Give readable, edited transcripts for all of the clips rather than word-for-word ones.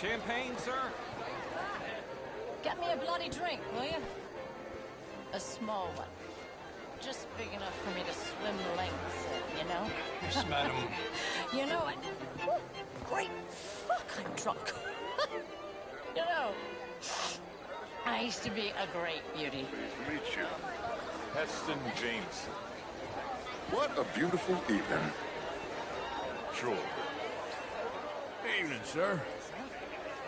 Champagne, sir? Get me a bloody drink, will you? A small one. Just big enough for me to swim the lengths, you know? Yes, madam. You know what? Great fuck, I'm drunk. You know, I used to be a great beauty. Nice to meet you. Heston Jameson. What a beautiful evening. Sure. Evening, sir.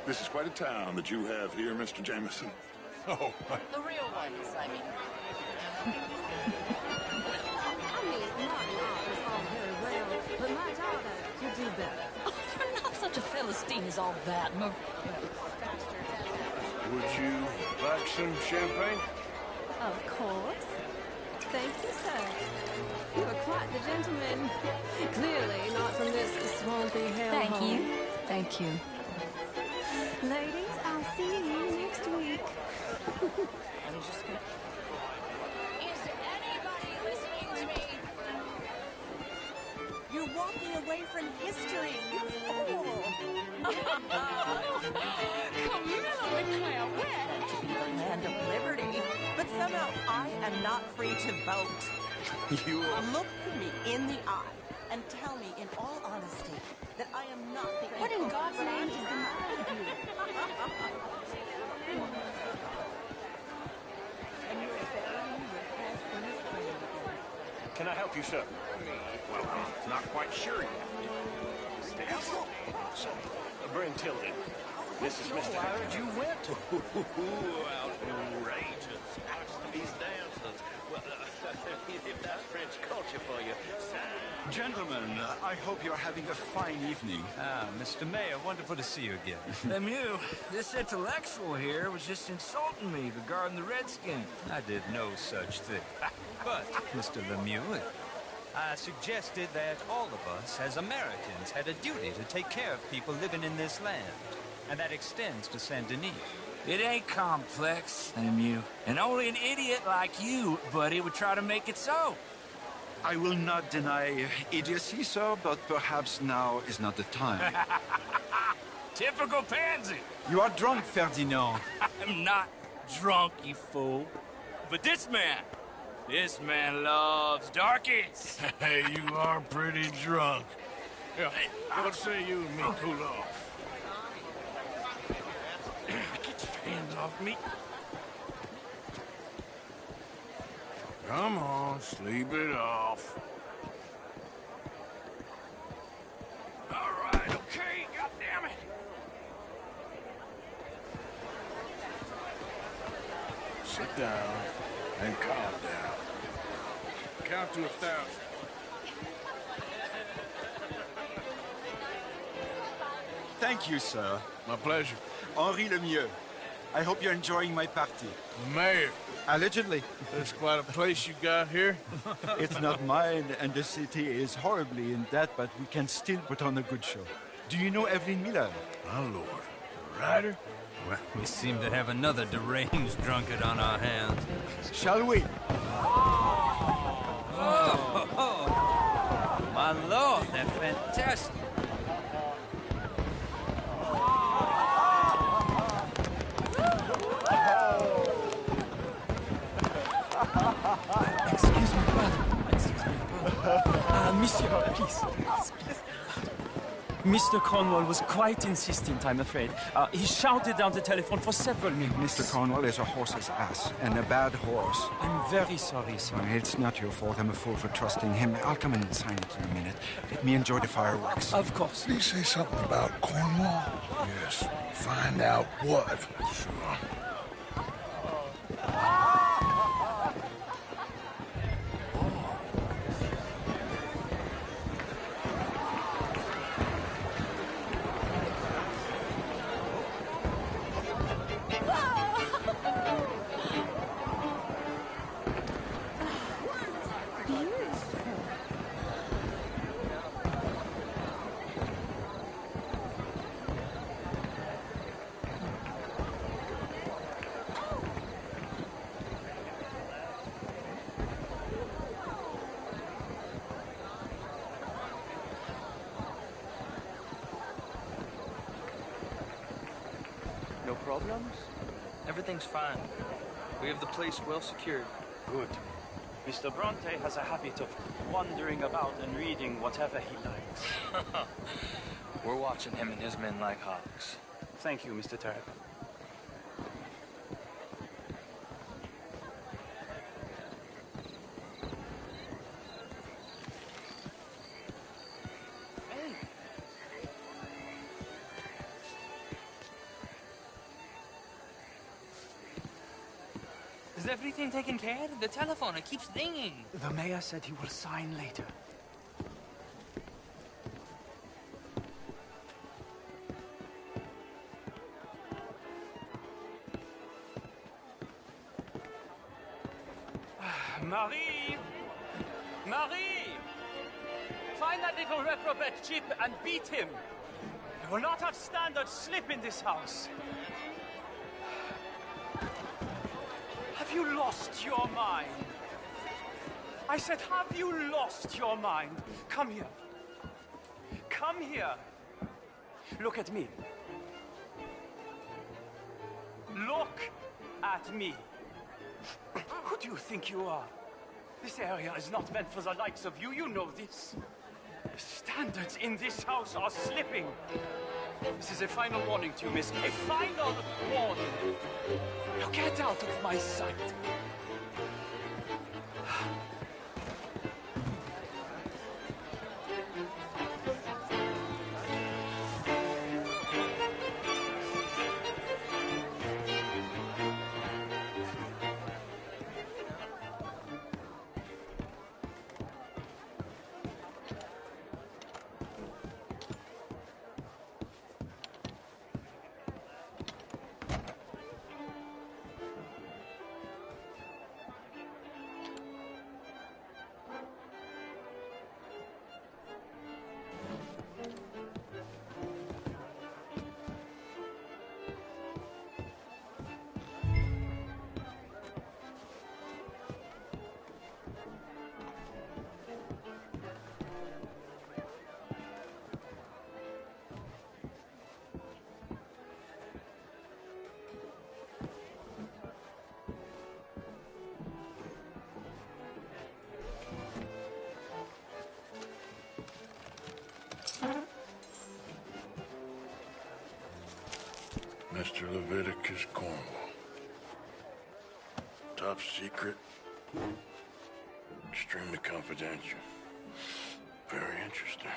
This is quite a town that you have here, Mr. Jameson. Oh, The real ones, I mean. I mean, not law is all very well, but my daughter could do better. Oh, you're not such a Philistine as all that. would you like some champagne? Of course. Thank you, sir. You are quite the gentleman. Clearly not from this swampy hellhole. Thank you. Ladies, I'll see you next week. I'm just gonna... Is anybody listening to me? You're walking away from history, you fool! Camilla McClare, where? To be the land of liberty. But somehow I am not free to vote. You are... Look me in the eye and tell me in all honesty that I am not the... What in God's name is the matter with you? Can I help you, sir? Well, I'm not quite sure yet. Bring Tilden. This is Mr. Where you went? Outrageous. These dancers. Well, if that's French culture for you. Gentlemen, I hope you're having a fine evening. Ah, Mr. Mayor, wonderful to see you again. Lemieux, this intellectual here was just insulting me regarding the Redskins. I did no such thing. But, Mr. Lemieux, I suggested that all of us, as Americans, had a duty to take care of people living in this land. And that extends to Saint Denis. It ain't complex, Lemieux. And only an idiot like you, buddy, would try to make it so. I will not deny idiocy, sir, but perhaps now is not the time. Typical pansy. You are drunk, Ferdinand. I'm not drunk, you fool. But this man loves darkies. Hey, you are pretty drunk. Yeah, what say you and me cool off? Get your hands off me. Come on, sleep it off. All right, okay, goddammit. Sit down and calm down. Count to 1,000. Thank you, sir. My pleasure. Henri Lemieux. I hope you're enjoying my party. Mayor, Allegedly. that's quite a place you got here. It's not mine, and the city is horribly in debt, but we can still put on a good show. Do you know Evelyn Miller? My lord. The writer? Well, we seem to have another deranged drunkard on our hands. Shall we? Oh, my lord, they're fantastic. Excuse me, brother. Monsieur, please. Mr. Cornwall was quite insistent, I'm afraid. He shouted down the telephone for several minutes. Mr. Cornwall is a horse's ass, and a bad horse. I'm very sorry, sir. It's not your fault. I'm a fool for trusting him. I'll come in and sign it in a minute. Let me enjoy the fireworks. Of course. Did he say something about Cornwall? Yes. Find out what. Sure. problems? Everything's fine. We have the place well secured. Good. Mr. Bronte has a habit of wandering about and reading whatever he likes. We're watching him and his men like hawks. Thank you, Mr. Turk. Is everything taken care of? The telephone, it keeps ringing. The mayor said he will sign later. Marie! Marie! Find that little reprobate Chip and beat him. We will not have standard slip in this house. Have you lost your mind? I said, have you lost your mind? Come here. Come here. Look at me. Look at me. Who do you think you are? This area is not meant for the likes of you. You know this. The standards in this house are slipping. This is a final warning to you, miss. A final warning. Now get out of my sight. Mr. Leviticus Cornwall. Top secret. Extremely confidential. Very interesting.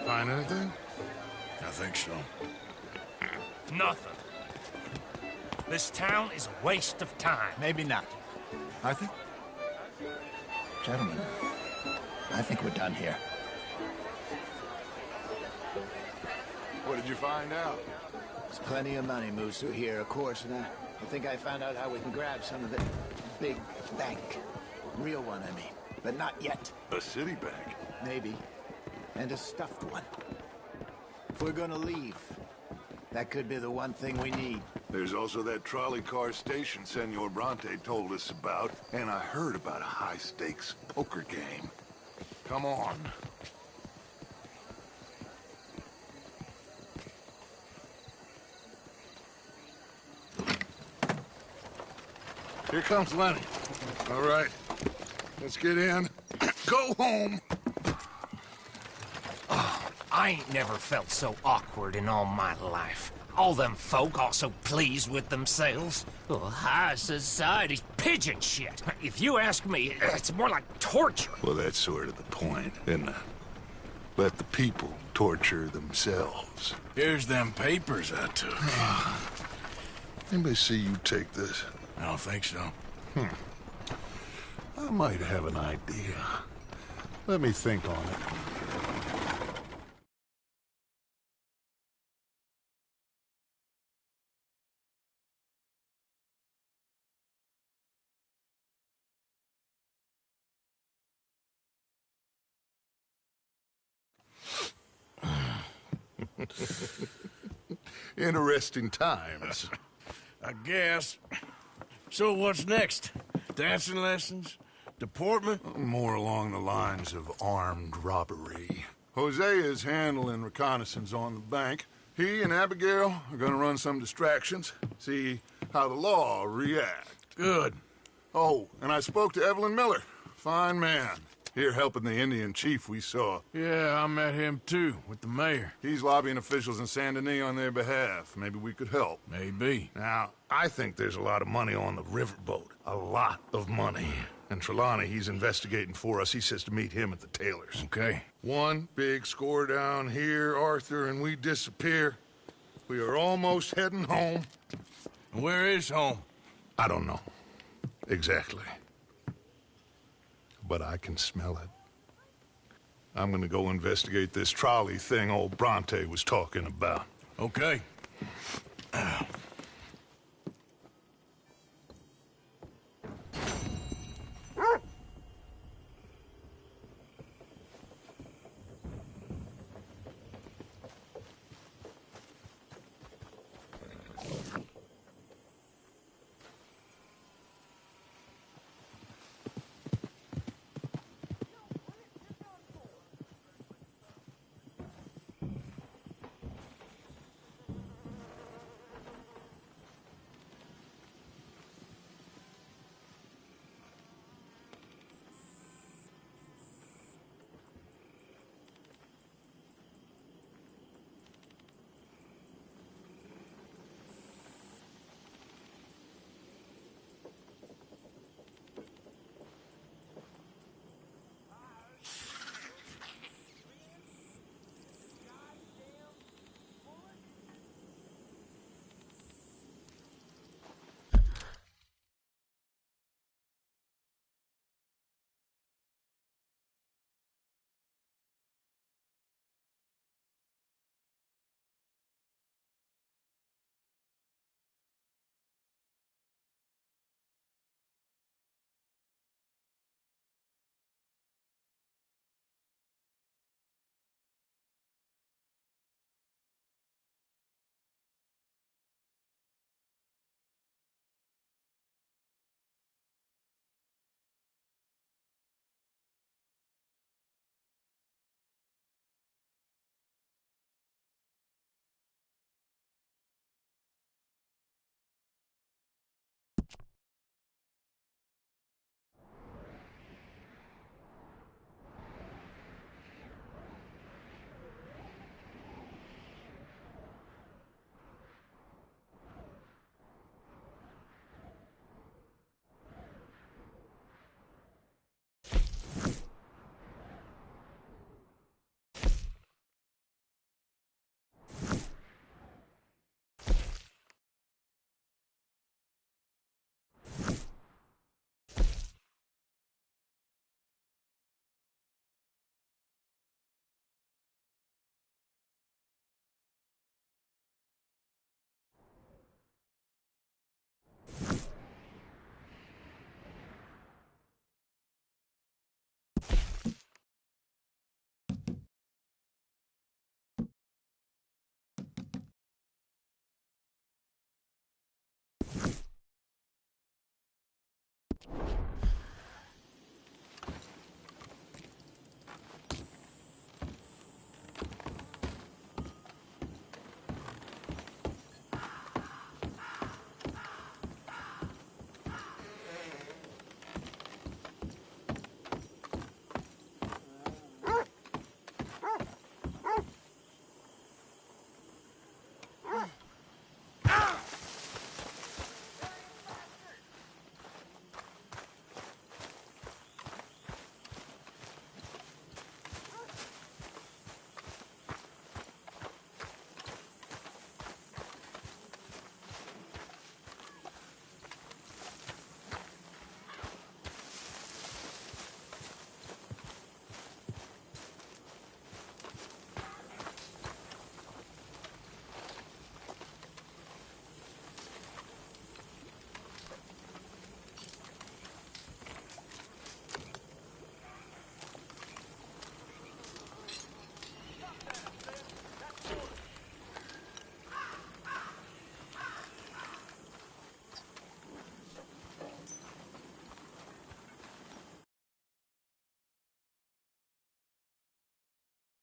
Find anything? I think so. Nothing. This town is a waste of time. Maybe not. I think... Gentlemen, I think we're done here. What did you find out? There's plenty of money moves through here, of course, and I think I found out how we can grab some of the big bank. Real one, I mean. But not yet. A city bank? Maybe. And a stuffed one. If we're gonna leave, that could be the one thing we need. There's also that trolley car station Senor Bronte told us about, and I heard about a high-stakes poker game. Come on. Here comes Lenny. All right, let's get in. Go home. I ain't never felt so awkward in all my life. All them folk all so pleased with themselves. Oh, high society's pigeon shit. If you ask me, it's more like torture. Well, that's sort of the point, isn't it? Let the people torture themselves. Here's them papers I took. Anybody see you take this? I don't think so. I might have an idea. Let me think on it. Interesting times. I guess. So what's next? Dancing lessons? Deportment? More along the lines of armed robbery. Jose is handling reconnaissance on the bank. He and Abigail are gonna run some distractions, see how the law react. Good. Oh, and I spoke to Evelyn Miller. Fine man. Here helping the Indian chief we saw. Yeah, I met him too, with the mayor. He's lobbying officials in Saint Denis on their behalf. Maybe we could help. Maybe. Now, I think there's a lot of money on the riverboat. A lot of money. And Trelawney, he's investigating for us. He says to meet him at the Taylor's. Okay. One big score down here, Arthur, and we disappear. We are almost heading home. Where is home? I don't know. Exactly. But I can smell it. I'm gonna go investigate this trolley thing old Bronte was talking about. Okay.